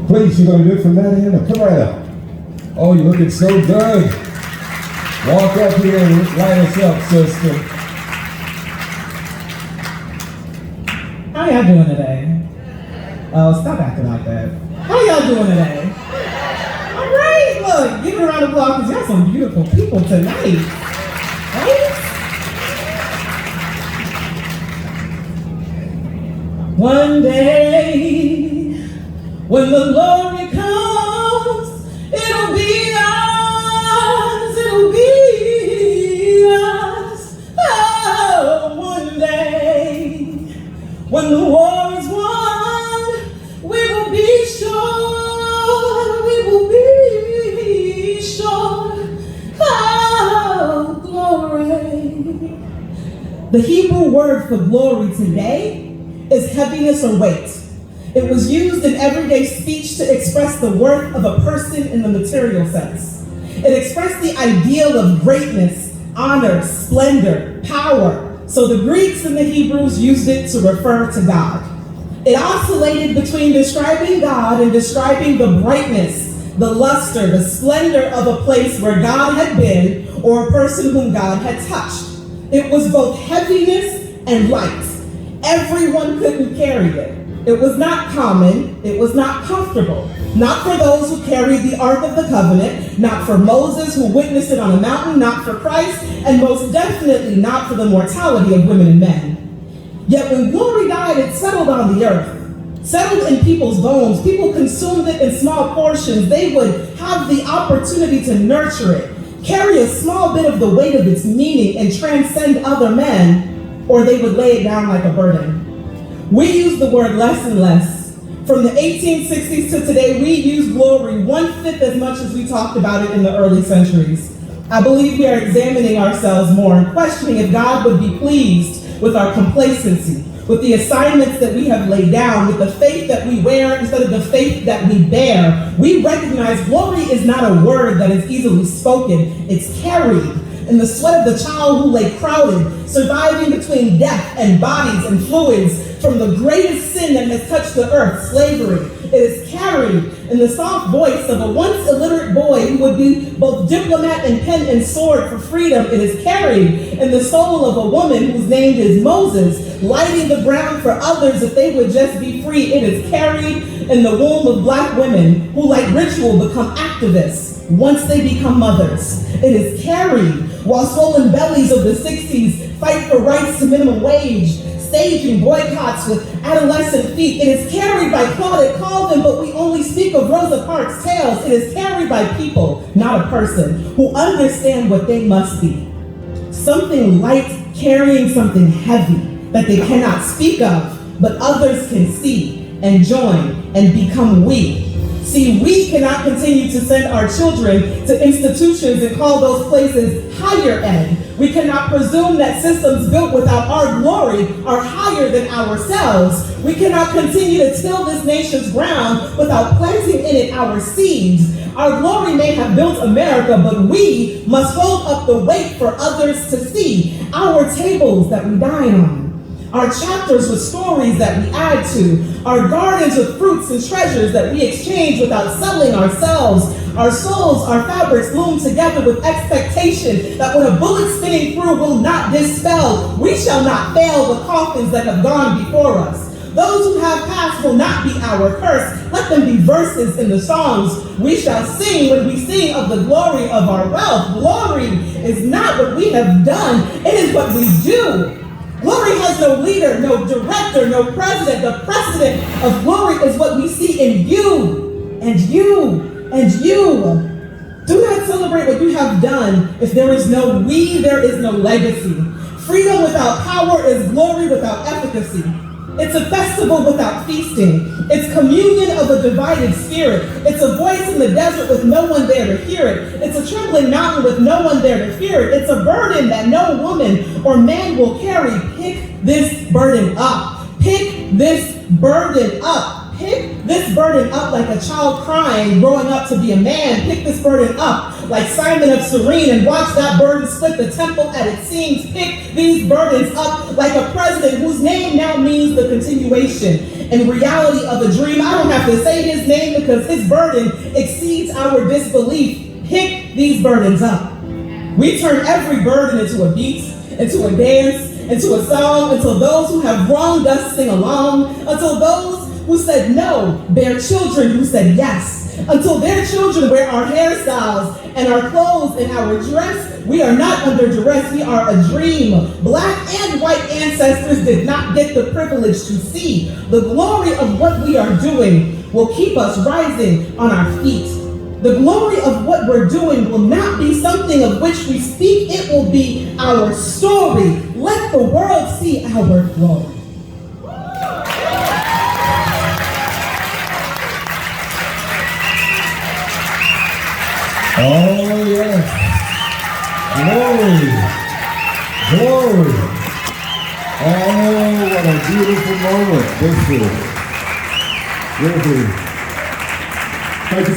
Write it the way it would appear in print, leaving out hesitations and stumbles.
Please, you're going to do it from that end, or come right up. Oh, you're looking so good. Walk up here and light us up, sister. How y'all doing today? Oh, stop acting like that. How y'all doing today? All right, look, give it a round of applause because y'all some beautiful people tonight. Right? One day, when the glory comes, it'll be ours, it'll be ours. Oh, one day, when the war is won, we will be sure, we will be sure. Oh, glory. The Hebrew word for glory today is heaviness or weight. It was used in everyday speech to express the worth of a person in the material sense. It expressed the ideal of greatness, honor, splendor, power. So the Greeks and the Hebrews used it to refer to God. It oscillated between describing God and describing the brightness, the luster, the splendor of a place where God had been or a person whom God had touched. It was both heaviness and light. Everyone couldn't carry it. It was not common, it was not comfortable. Not for those who carried the Ark of the Covenant, not for Moses who witnessed it on a mountain, not for Christ, and most definitely not for the mortality of women and men. Yet when glory died, it settled on the earth, settled in people's bones. People consumed it in small portions. They would have the opportunity to nurture it, carry a small bit of the weight of its meaning and transcend other men, or they would lay it down like a burden. We use the word less and less. From the 1860s to today, we use glory 1/5 as much as we talked about it in the early centuries. I believe we are examining ourselves more and questioning if God would be pleased with our complacency, with the assignments that we have laid down, with the faith that we wear instead of the faith that we bear. We recognize glory is not a word that is easily spoken. It's carried in the sweat of the child who lay crowded, surviving between death and bodies and fluids from the greatest sin that has touched the earth, slavery. It is carried in the soft voice of a once illiterate boy who would be both diplomat and pen and sword for freedom. It is carried in the soul of a woman whose name is Moses, lighting the ground for others if they would just be free. It is carried in the womb of Black women who, like ritual, become activists once they become mothers. It is carried while swollen bellies of the 60s fight for rights to minimum wage, staging boycotts with adolescent feet. It is carried by Claudette Colvin, but we only speak of Rosa Parks' tales. It is carried by people, not a person, who understand what they must be. Something light carrying something heavy that they cannot speak of, but others can see and join and become we. See, we cannot continue to send our children to institutions and call those places higher ed. We cannot presume that systems built without our glory are higher than ourselves. We cannot continue to till this nation's ground without planting in it our seeds. Our glory may have built America, but we must hold up the weight for others to see. Our tables that we dine on, our chapters with stories that we add to, our gardens with fruits and treasures that we exchange without selling ourselves. Our souls, our fabrics loom together with expectation that when a bullet spinning through will not dispel, we shall not fail the coffins that have gone before us. Those who have passed will not be our curse. Let them be verses in the songs we shall sing when we sing of the glory of our wealth. Glory is not what we have done, it is what we do. Glory has no leader, no director, no president. The precedent of glory is what we see in you, and you, and you. Do not celebrate what you have done. If there is no we, there is no legacy. Freedom without power is glory without efficacy. It's a festival without feasting. It's communion of a divided spirit. It's a voice in the desert with no one there to hear it. It's a trembling mountain with no one there to fear it. It's a burden that no woman or man will carry. Pick this burden up. Pick this burden up. Pick this burden up like a child crying, growing up to be a man. Pick this burden up like Simon of Cyrene and watch that burden split the temple at its seams. Pick these burdens up like a president whose name now means the continuation and reality of a dream. I don't have to say his name because his burden exceeds our disbelief. Pick these burdens up. We turn every burden into a beat, into a dance, into a song, until those who have wronged us sing along, until those who said no bear children who said yes, until their children wear our hairstyles and our clothes and our dress. We are not under duress, we are a dream. Black and white ancestors did not get the privilege to see the glory of what we are doing will keep us rising on our feet. The glory of what we're doing will not be something of which we speak, it will be our story. Let the world see our glory. Oh, yes. Glory. Glory. Oh, what a beautiful moment this is. Really. Thank you.